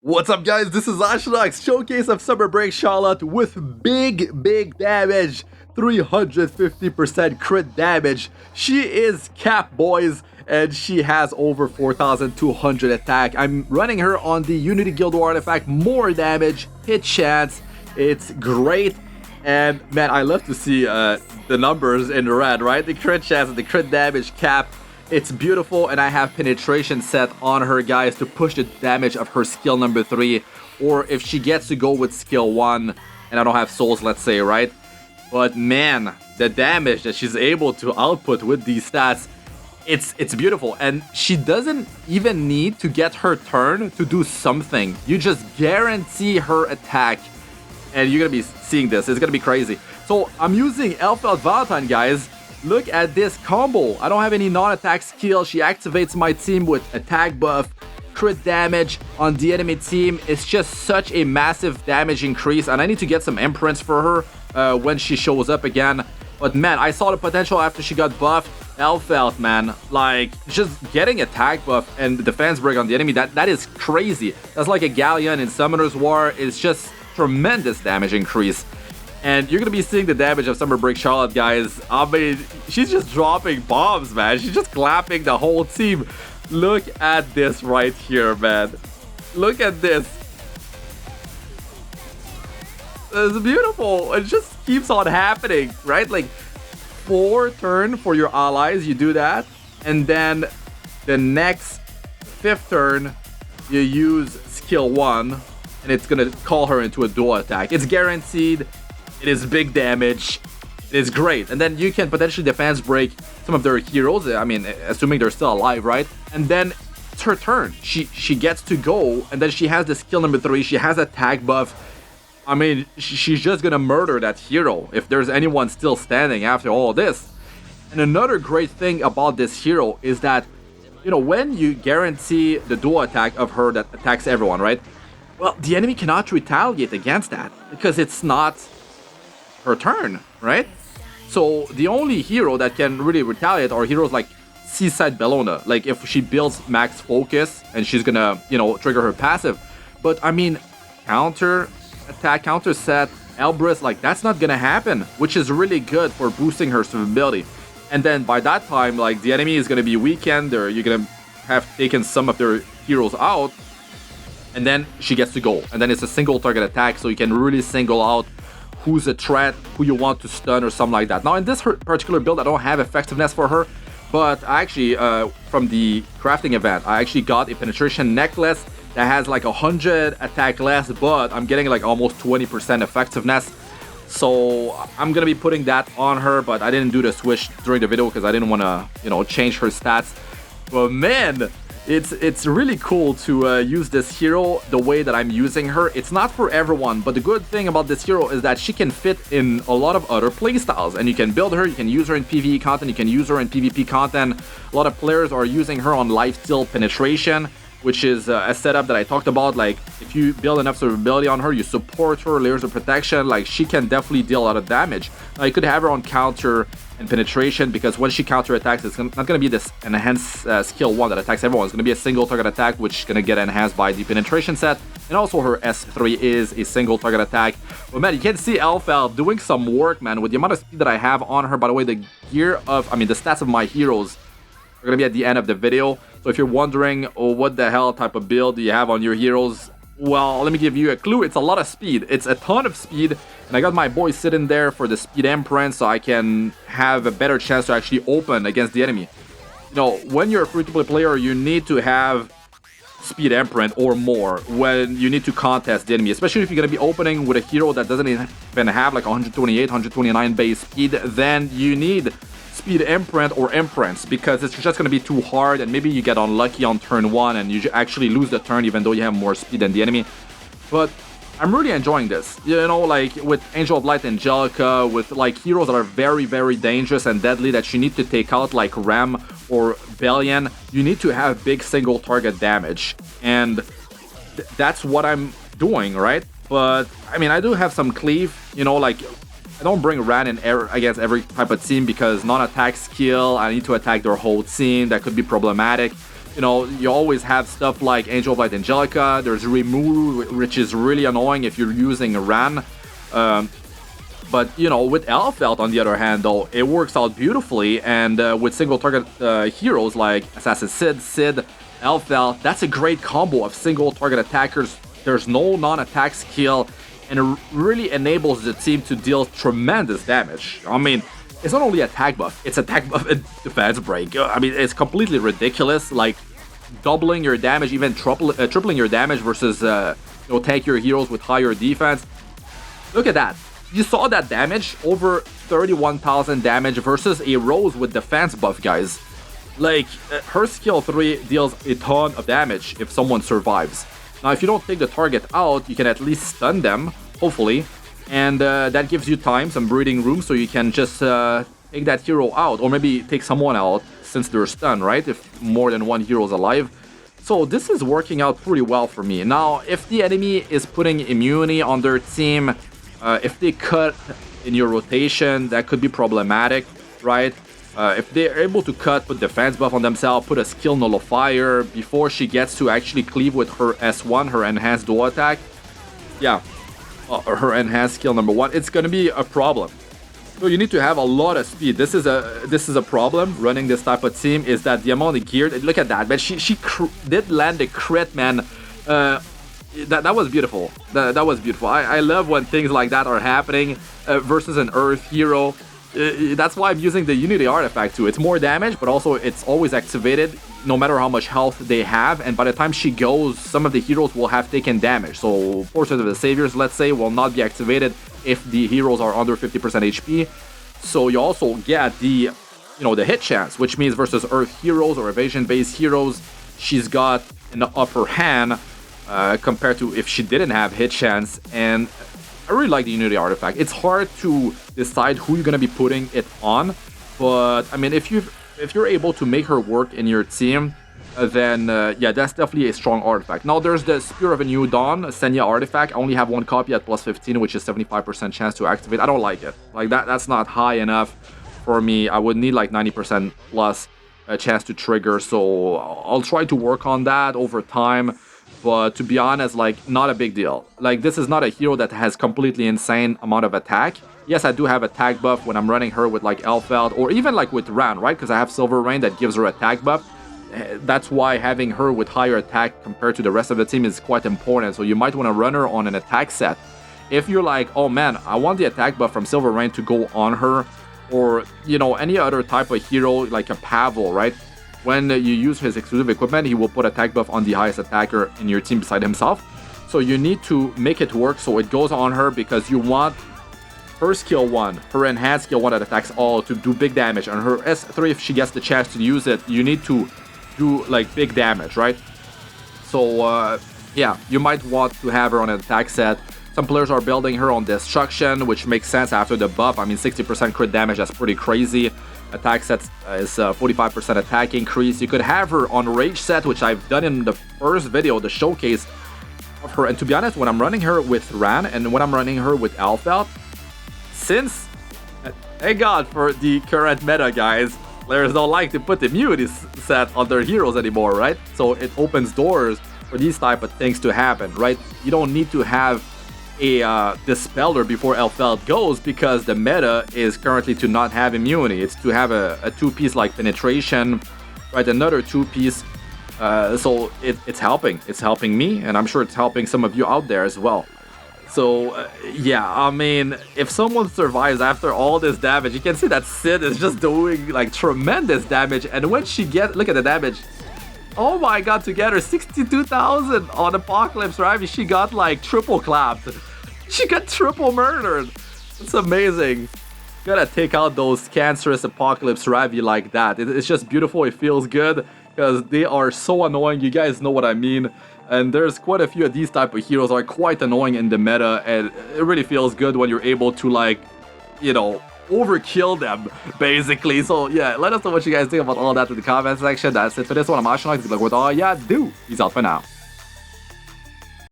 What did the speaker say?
What's up, guys? This is Astranox, showcase of Summer Break Charlotte with big damage, 350% crit damage. She is cap, boys, and she has over 4,200 attack. I'm running her on the Unity Guild War artifact, more damage, hit chance. It's great, and man, I love to see the numbers in red, right? The crit chance and the crit damage cap. It's beautiful, and I have penetration set on her, guys, to push the damage of her skill number 3, or if she gets to go with skill 1, and I don't have souls, let's say, right? But man, the damage that she's able to output with these stats, it's beautiful, and she doesn't even need to get her turn to do something. You just guarantee her attack, and you're gonna be seeing this. It's gonna be crazy. So I'm using Elfeld Valentine, guys. Look at this combo. I don't have any non-attack skill. She activates my team with attack buff, crit damage on the enemy team. It's just such a massive damage increase, and I need to get some imprints for her when she shows up again. But man, I saw the potential after she got buffed. Elfeld, man, like just getting attack buff and defense break on the enemy, that is crazy. That's like a Galleon in Summoner's War. It's just tremendous damage increase. And you're going to be seeing the damage of Summer Break Charlotte, guys. I mean, she's just dropping bombs, man. She's just clapping the whole team. Look at this right here, man. Look at this. It's beautiful. It just keeps on happening, right? Like, 4 turn for your allies, you do that. And then the next 5th turn, you use skill 1. And it's going to call her into a dual attack. It's guaranteed. It is big damage. It is great. And then you can potentially defense break some of their heroes. I mean, assuming they're still alive, right? And then it's her turn. She gets to go, and then she has the skill number 3. She has attack buff. I mean, she's just gonna murder that hero if there's anyone still standing after all this. And another great thing about this hero is that, you know, when you guarantee the dual attack of her that attacks everyone, right? Well, the enemy cannot retaliate against that because it's not her turn, right? So the only hero that can really retaliate are heroes like Seaside Bellona, like if she builds max focus and she's gonna, you know, trigger her passive. But I mean, counter attack, counter set, Elbrus, like that's not gonna happen, which is really good for boosting her survivability. And then by that time, like the enemy is gonna be weakened, or you're gonna have taken some of their heroes out, and then she gets to go. And then it's a single target attack, so you can really single out who's a threat, who you want to stun, or something like that. Now, in this particular build, I don't have effectiveness for her, but I actually, from the crafting event, I actually got a penetration necklace that has like 100 attack less, but I'm getting like almost 20% effectiveness. So I'm gonna be putting that on her, but I didn't do the switch during the video because I didn't want to, you know, change her stats. But man, it's really cool to use this hero the way that I'm using her. It's not for everyone, but the good thing about this hero is that she can fit in a lot of other playstyles, and you can build her, you can use her in PvE content, you can use her in PvP content. A lot of players are using her on lifesteal penetration, which is a setup that I talked about. Like, if you build enough survivability on her, you support her, layers of protection, like she can definitely deal a lot of damage. Now, you could have her on counter and penetration, because when she counter attacks, it's not going to be this enhanced skill 1 that attacks everyone. It's going to be a single target attack, which is going to get enhanced by the penetration set. And also her S3 is a single target attack. But man, you can see Elfeld doing some work, man, with the amount of speed that I have on her. By the way, the stats of my heroes are going to be at the end of the video. So if you're wondering, oh, what the hell type of build do you have on your heroes? Well, let me give you a clue. It's a lot of speed. It's a ton of speed. And I got my boy sitting there for the speed imprint, so I can have a better chance to actually open against the enemy. You know, when you're a free-to-play player, you need to have speed imprint or more when you need to contest the enemy, especially if you're going to be opening with a hero that doesn't even have like 128, 129 base speed. Then you need speed imprint or imprints, because it's just going to be too hard, and maybe you get unlucky on turn 1 and you actually lose the turn even though you have more speed than the enemy. But I'm really enjoying this, you know, like with Angel of Light Angelica, with like heroes that are very dangerous and deadly that you need to take out, like Ram or Bellion. You need to have big single target damage, and that's what I'm doing, right? But I mean, I do have some cleave, you know, like I don't bring Ran in against every type of team, because non-attack skill, I need to attack their whole team. That could be problematic. You know, you always have stuff like Angel of Light Angelica. There's Remove, which is really annoying if you're using Ran. But, you know, with Elfelt, on the other hand, though, it works out beautifully. And with single-target heroes like Assassin Sid, Elfelt, that's a great combo of single-target attackers. There's no non-attack skill, and it really enables the team to deal tremendous damage. I mean, it's not only attack buff, it's attack buff and defense break. I mean, it's completely ridiculous. Like, doubling your damage, even tripling your damage versus, you know, tank your heroes with higher defense. Look at that. You saw that damage, over 31,000 damage versus a Rose with defense buff, guys. Like, her skill 3 deals a ton of damage if someone survives. Now, if you don't take the target out, you can at least stun them, hopefully. And that gives you time, some breathing room, so you can just take that hero out. Or maybe take someone out, since they're stunned, right? If more than one hero is alive. So this is working out pretty well for me. Now, if the enemy is putting immunity on their team, if they cut in your rotation, that could be problematic, right? If they're able to cut, put defense buff on themselves, put a skill nullifier before she gets to actually cleave with her S1, her enhanced dual attack, yeah, her enhanced skill number 1, it's gonna be a problem. So you need to have a lot of speed. This is a problem running this type of team, is that the amount of gear. Look at that, man. She did land a crit, man. That was beautiful. That was beautiful. I love when things like that are happening versus an Earth hero. That's why I'm using the Unity artifact too. It's more damage, but also it's always activated no matter how much health they have. And by the time she goes, some of the heroes will have taken damage. So portions of the saviors, let's say, will not be activated if the heroes are under 50% HP. So you also get the, you know, the hit chance, which means versus Earth heroes or evasion-based heroes, she's got an upper hand compared to if she didn't have hit chance. And I really like the Unity artifact. It's hard to decide who you're gonna be putting it on, but I mean, if you're able to make her work in your team, then yeah, that's definitely a strong artifact. Now there's the Spear of a New Dawn, Senya artifact. I only have one copy at plus 15, which is 75% chance to activate. I don't like it. Like that's not high enough for me. I would need like 90% plus a chance to trigger. So I'll try to work on that over time. But to be honest, like, not a big deal. Like, this is not a hero that has completely insane amount of attack. Yes, I do have attack buff when I'm running her with, like, Elfeld, or even, like, with Ran, right? Because I have Silver Rain that gives her attack buff. That's why having her with higher attack compared to the rest of the team is quite important. So you might want to run her on an attack set. If you're like, oh man, I want the attack buff from Silver Rain to go on her, or, you know, any other type of hero, like a Pavel, right? When you use his exclusive equipment, he will put attack buff on the highest attacker in your team beside himself. So you need to make it work so it goes on her, because you want her skill 1, her enhanced skill 1 that attacks all, to do big damage. And her S3, if she gets the chance to use it, you need to do like big damage, right? So yeah, you might want to have her on an attack set. Some players are building her on Destruction, which makes sense after the buff. I mean, 60% crit damage, that's pretty crazy. Attack set is 45% attack increase. You could have her on Rage set, which I've done in the first video, the showcase of her. And to be honest, when I'm running her with Ran and when I'm running her with Elfelt, since, thank God for the current meta, guys, players don't like to put the immunity set on their heroes anymore, right? So it opens doors for these type of things to happen, right? You don't need to have a Dispeller before Elfelt goes, because the meta is currently to not have immunity. It's to have a 2-piece like Penetration, right? Another 2-piece. So it's helping. It's helping me, and I'm sure it's helping some of you out there as well. So yeah, I mean, if someone survives after all this damage, you can see that Sid is just doing like tremendous damage. And when she gets, look at the damage. Oh my god, together 62,000 on Apocalypse, right? She got like triple clapped. She got triple murdered. It's amazing. Gotta take out those cancerous Apocalypse Ravi like that. It's just beautiful. It feels good because they are so annoying. You guys know what I mean. And there's quite a few of these type of heroes are quite annoying in the meta, and it really feels good when you're able to, like, you know, overkill them, basically. So yeah, let us know what you guys think about all that in the comment section. That's it for this one. I'm Astranox. Good luck with all ya do. Peace out for now.